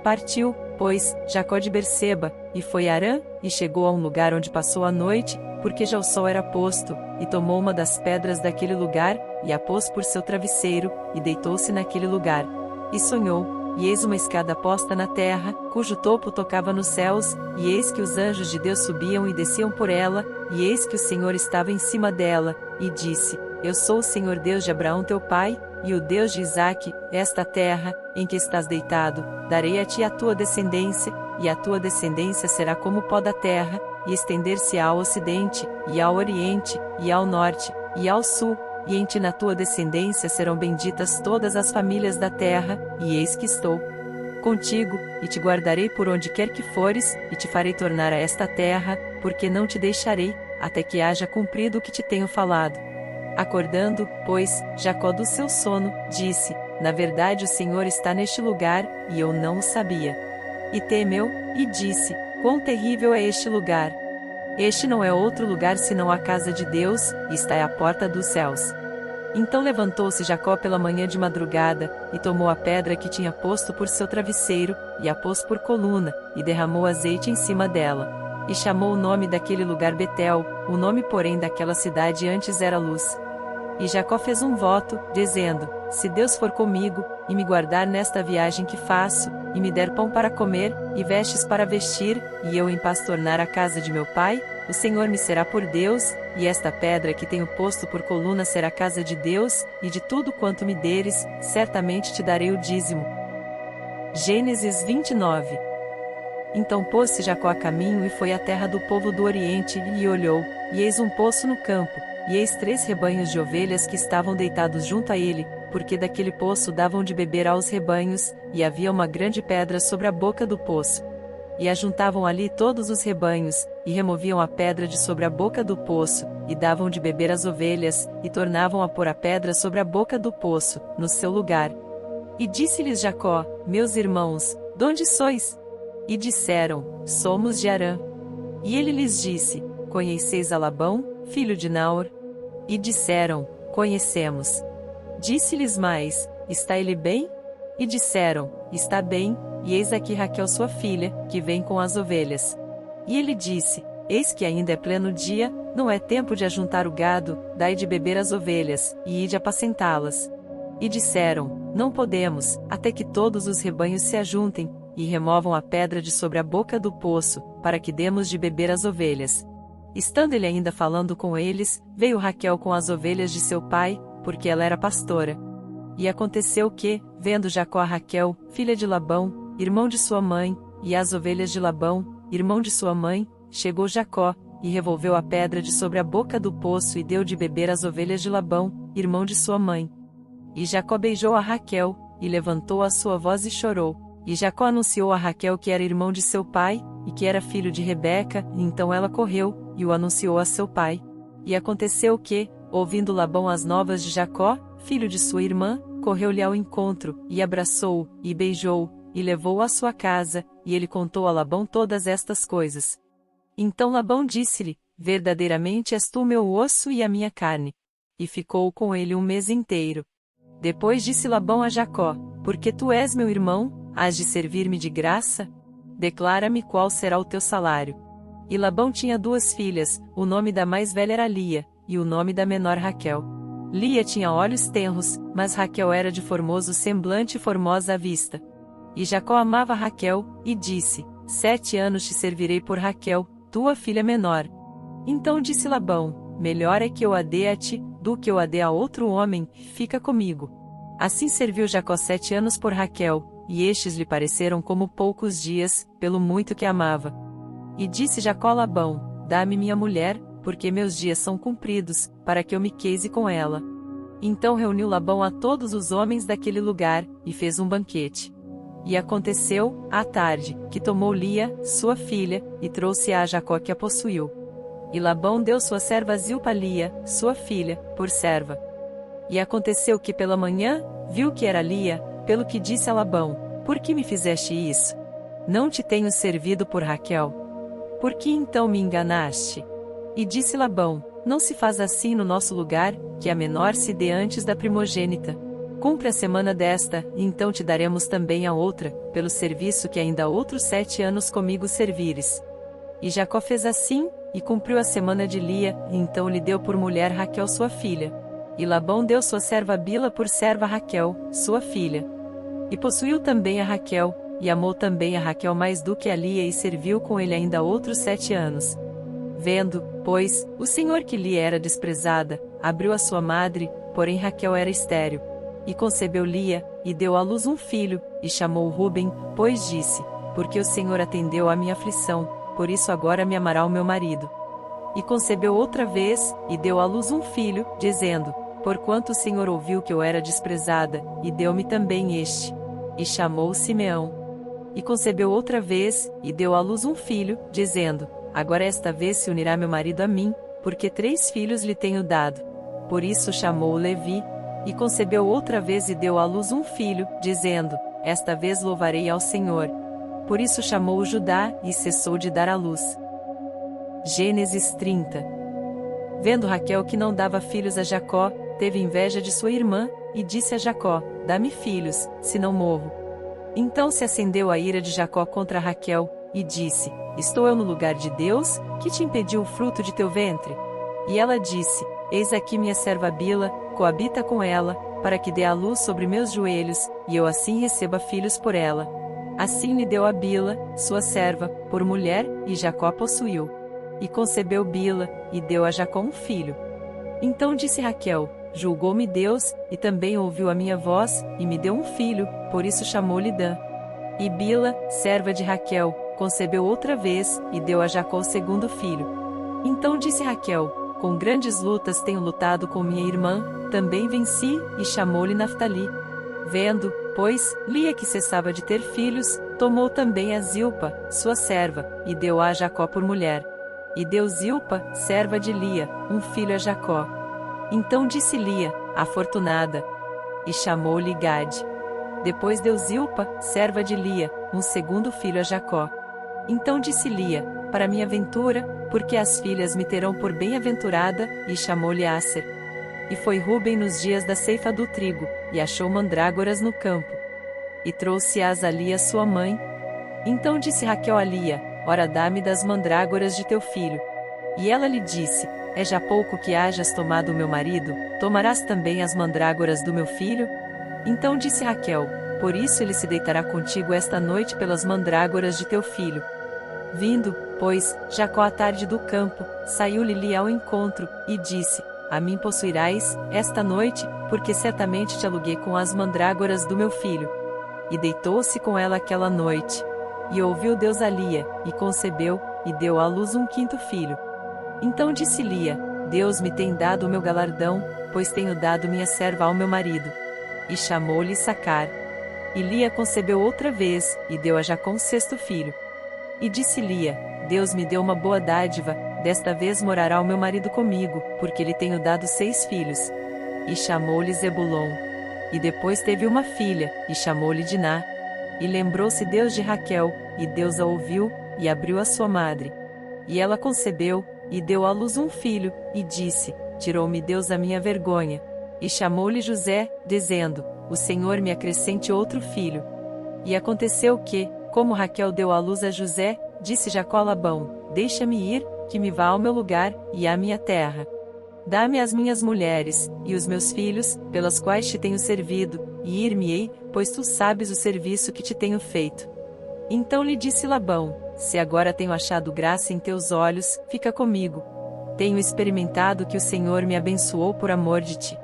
Partiu, pois, Jacó de Berseba, e foi a Harã, e chegou a um lugar onde passou a noite, porque já o sol era posto, e tomou uma das pedras daquele lugar, e a pôs por seu travesseiro, e deitou-se naquele lugar. E sonhou, e eis uma escada posta na terra, cujo topo tocava nos céus, e eis que os anjos de Deus subiam e desciam por ela, e eis que o Senhor estava em cima dela, e disse: Eu sou o Senhor Deus de Abraão teu pai, e o Deus de Isaque. Esta terra, em que estás deitado, darei a ti a tua descendência, e a tua descendência será como o pó da terra, e estender-se-á ao ocidente, e ao oriente, e ao norte, e ao sul, e em ti na tua descendência serão benditas todas as famílias da terra, e eis que estou contigo, e te guardarei por onde quer que fores, e te farei tornar a esta terra, porque não te deixarei, até que haja cumprido o que te tenho falado. Acordando, pois, Jacó do seu sono, disse: Na verdade o Senhor está neste lugar, e eu não o sabia. E temeu, e disse: Quão terrível é este lugar! Este não é outro lugar senão a casa de Deus, e está à porta dos céus. Então levantou-se Jacó pela manhã de madrugada, e tomou a pedra que tinha posto por seu travesseiro, e a pôs por coluna, e derramou azeite em cima dela. E chamou o nome daquele lugar Betel, o nome porém daquela cidade antes era Luz. E Jacó fez um voto, dizendo: Se Deus for comigo, e me guardar nesta viagem que faço, e me der pão para comer, e vestes para vestir, e eu em paz tornar a casa de meu pai, o Senhor me será por Deus, e esta pedra que tenho posto por coluna será a casa de Deus, e de tudo quanto me deres, certamente te darei o dízimo. Gênesis 29. Então pôs-se Jacó a caminho e foi à terra do povo do Oriente, e olhou, e eis um poço no campo, e eis 3 rebanhos de ovelhas que estavam deitados junto a ele, porque daquele poço davam de beber aos rebanhos, e havia uma grande pedra sobre a boca do poço. E ajuntavam ali todos os rebanhos, e removiam a pedra de sobre a boca do poço, e davam de beber às ovelhas, e tornavam a pôr a pedra sobre a boca do poço, no seu lugar. E disse-lhes Jacó: Meus irmãos, donde sois? E disseram: Somos de Harã. E ele lhes disse: Conheceis a Labão, filho de Naor? E disseram: Conhecemos. Disse-lhes mais: Está ele bem? E disseram: Está bem, e eis aqui Raquel sua filha, que vem com as ovelhas. E ele disse: Eis que ainda é pleno dia, não é tempo de ajuntar o gado, dai de beber às ovelhas, e ide apacentá-las. E disseram: Não podemos, até que todos os rebanhos se ajuntem, e removam a pedra de sobre a boca do poço, para que demos de beber às ovelhas. Estando ele ainda falando com eles, veio Raquel com as ovelhas de seu pai, porque ela era pastora. E aconteceu que, vendo Jacó a Raquel, filha de Labão, irmão de sua mãe, e as ovelhas de Labão, irmão de sua mãe, chegou Jacó, e revolveu a pedra de sobre a boca do poço e deu de beber às ovelhas de Labão, irmão de sua mãe. E Jacó beijou a Raquel, e levantou a sua voz e chorou. E Jacó anunciou a Raquel que era irmão de seu pai, e que era filho de Rebeca, e então ela correu, e o anunciou a seu pai. E aconteceu que, ouvindo Labão as novas de Jacó, filho de sua irmã, correu-lhe ao encontro, e abraçou-o, e beijou-o, e levou-o à sua casa, e ele contou a Labão todas estas coisas. Então Labão disse-lhe: Verdadeiramente és tu meu osso e a minha carne. E ficou com ele um mês inteiro. Depois disse Labão a Jacó: Porque tu és meu irmão, hás de servir-me de graça? Declara-me qual será o teu salário. E Labão tinha 2 filhas, o nome da mais velha era Lia, e o nome da menor Raquel. Lia tinha olhos tenros, mas Raquel era de formoso semblante e formosa à vista. E Jacó amava Raquel, e disse: 7 anos te servirei por Raquel, tua filha menor. Então disse Labão: Melhor é que eu a dê a ti, do que eu a dê a outro homem, fica comigo. Assim serviu Jacó 7 anos por Raquel, e estes lhe pareceram como poucos dias, pelo muito que amava. E disse Jacó a Labão: Dá-me minha mulher, porque meus dias são cumpridos, para que eu me case com ela. Então reuniu Labão a todos os homens daquele lugar, e fez um banquete. E aconteceu, à tarde, que tomou Lia, sua filha, e trouxe-a a Jacó que a possuiu. E Labão deu sua serva Zilpa a Lia, sua filha, por serva. E aconteceu que pela manhã, viu que era Lia, pelo que disse a Labão: Por que me fizeste isso? Não te tenho servido por Raquel? Por que então me enganaste? E disse Labão: Não se faz assim no nosso lugar, que a menor se dê antes da primogênita. Cumpre a semana desta, e então te daremos também a outra, pelo serviço que ainda outros 7 anos comigo servires. E Jacó fez assim, e cumpriu a semana de Lia, e então lhe deu por mulher Raquel sua filha. E Labão deu sua serva Bila por serva a Raquel, sua filha. E possuiu também a Raquel, e amou também a Raquel mais do que a Lia e serviu com ele ainda outros 7 anos. Vendo, pois, o Senhor que Lia era desprezada, abriu a sua madre, porém Raquel era estéril. E concebeu Lia, e deu à luz um filho, e chamou-o Ruben, pois disse: Porque o Senhor atendeu à minha aflição, por isso agora me amará o meu marido. E concebeu outra vez, e deu à luz um filho, dizendo: Porquanto o Senhor ouviu que eu era desprezada, e deu-me também este. E chamou-o Simeão. E concebeu outra vez, e deu à luz um filho, dizendo: Agora esta vez se unirá meu marido a mim, porque 3 filhos lhe tenho dado. Por isso chamou-o Levi. E concebeu outra vez e deu à luz um filho, dizendo: Esta vez louvarei ao Senhor. Por isso chamou-o Judá, e cessou de dar à luz. Gênesis 30. Vendo Raquel que não dava filhos a Jacó, teve inveja de sua irmã, e disse a Jacó: Dá-me filhos, senão morro. Então se acendeu a ira de Jacó contra Raquel, e disse: Estou eu no lugar de Deus, que te impediu o fruto de teu ventre? E ela disse: Eis aqui minha serva Bila, coabita com ela, para que dê à luz sobre meus joelhos, e eu assim receba filhos por ela. Assim lhe deu a Bila, sua serva, por mulher, e Jacó a possuiu. E concebeu Bila, e deu a Jacó um filho. Então disse Raquel: Julgou-me Deus, e também ouviu a minha voz, e me deu um filho, por isso chamou-lhe Dan. E Bila, serva de Raquel, concebeu outra vez, e deu a Jacó o segundo filho. Então disse Raquel: Com grandes lutas tenho lutado com minha irmã, também venci, e chamou-lhe Naftali. Vendo, pois, Lia que cessava de ter filhos, tomou também a Zilpa, sua serva, e deu-a a Jacó por mulher. E deu Zilpa, serva de Lia, um filho a Jacó. Então disse Lia: Afortunada. E chamou-lhe Gade. Depois deu Zilpa, serva de Lia, um segundo filho a Jacó. Então disse Lia: Para minha ventura, porque as filhas me terão por bem-aventurada, e chamou-lhe Asser. E foi Ruben nos dias da ceifa do trigo, e achou mandrágoras no campo. E trouxe-as a Lia sua mãe. Então disse Raquel a Lia: Ora dá-me das mandrágoras de teu filho. E ela lhe disse: É já pouco que hajas tomado o meu marido, tomarás também as mandrágoras do meu filho? Então disse Raquel: Por isso ele se deitará contigo esta noite pelas mandrágoras de teu filho. Vindo, pois, Jacó à tarde do campo, saiu-lhe Lia ao encontro, e disse: A mim possuirás, esta noite, porque certamente te aluguei com as mandrágoras do meu filho. E deitou-se com ela aquela noite. E ouviu Deus a Lia, e concebeu, e deu à luz um quinto filho. Então disse Lia: Deus me tem dado o meu galardão, pois tenho dado minha serva ao meu marido. E chamou-lhe Issacar. E Lia concebeu outra vez, e deu a Jacó um sexto filho. E disse Lia: Deus me deu uma boa dádiva, desta vez morará o meu marido comigo, porque lhe tenho dado 6 filhos. E chamou-lhe Zebulon. E depois teve uma filha, e chamou-lhe Diná. E lembrou-se Deus de Raquel, e Deus a ouviu, e abriu a sua madre. E ela concebeu, e deu à luz um filho, e disse: Tirou-me Deus a minha vergonha. E chamou-lhe José, dizendo: O Senhor me acrescente outro filho. E aconteceu que, como Raquel deu à luz a José, disse Jacó a Labão: Deixa-me ir, que me vá ao meu lugar, e à minha terra. Dá-me as minhas mulheres, e os meus filhos, pelas quais te tenho servido, e ir-me-ei, pois tu sabes o serviço que te tenho feito. Então lhe disse Labão: Se agora tenho achado graça em teus olhos, fica comigo. Tenho experimentado que o Senhor me abençoou por amor de ti.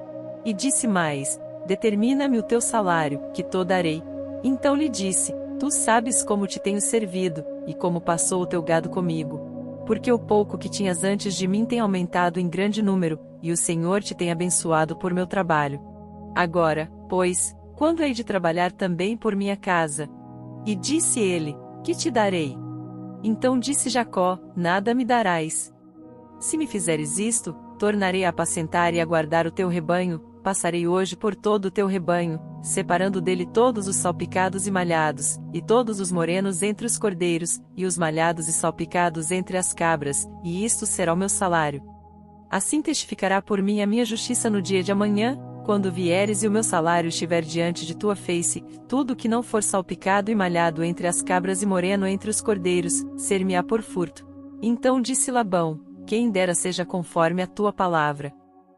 E disse mais: Determina-me o teu salário, que te darei. Então lhe disse: Tu sabes como te tenho servido, e como passou o teu gado comigo. Porque o pouco que tinhas antes de mim tem aumentado em grande número, e o Senhor te tem abençoado por meu trabalho. Agora, pois, quando hei de trabalhar também por minha casa? E disse ele: Que te darei? Então disse Jacó: Nada me darás. Se me fizeres isto, tornarei a apacentar e a guardar o teu rebanho, passarei hoje por todo o teu rebanho, separando dele todos os salpicados e malhados, e todos os morenos entre os cordeiros, e os malhados e salpicados entre as cabras, e isto será o meu salário. Assim testificará por mim a minha justiça no dia de amanhã, quando vieres e o meu salário estiver diante de tua face, tudo que não for salpicado e malhado entre as cabras e moreno entre os cordeiros, ser-me-á por furto. Então disse Labão: Quem dera seja conforme a tua palavra.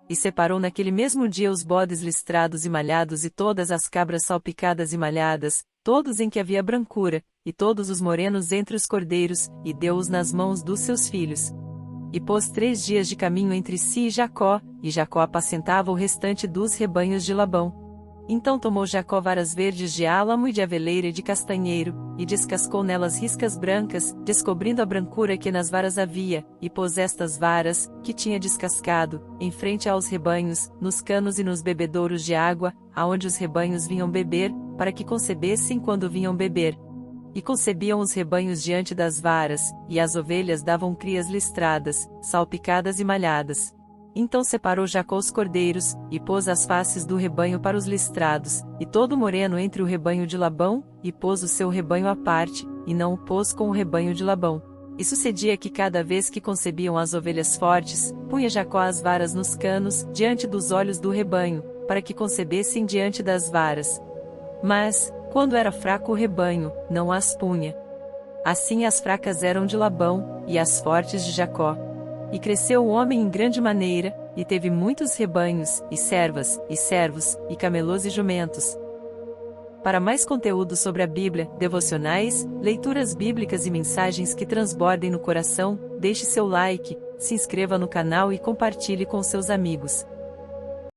E separou naquele mesmo dia os bodes listrados e malhados e todas as cabras salpicadas e malhadas, todos em que havia brancura, e todos os morenos entre os cordeiros, e deu-os nas mãos dos seus filhos. E pôs 3 dias de caminho entre si e Jacó apacentava o restante dos rebanhos de Labão. Então tomou Jacó varas verdes de álamo e de aveleira e de castanheiro, e descascou nelas riscas brancas, descobrindo a brancura que nas varas havia, e pôs estas varas, que tinha descascado, em frente aos rebanhos, nos canos e nos bebedouros de água, aonde os rebanhos vinham beber, para que concebessem quando vinham beber. E concebiam os rebanhos diante das varas, e as ovelhas davam crias listradas, salpicadas e malhadas. Então separou Jacó os cordeiros, e pôs as faces do rebanho para os listrados, e todo o moreno entre o rebanho de Labão, e pôs o seu rebanho à parte, e não o pôs com o rebanho de Labão. E sucedia que cada vez que concebiam as ovelhas fortes, punha Jacó as varas nos canos, diante dos olhos do rebanho, para que concebessem diante das varas. Mas, quando era fraco o rebanho, não as punha. Assim as fracas eram de Labão, e as fortes de Jacó. E cresceu o homem em grande maneira, e teve muitos rebanhos, e servas, e servos, e camelôs e jumentos. Para mais conteúdo sobre a Bíblia, devocionais, leituras bíblicas e mensagens que transbordem no coração, deixe seu like, se inscreva no canal e compartilhe com seus amigos.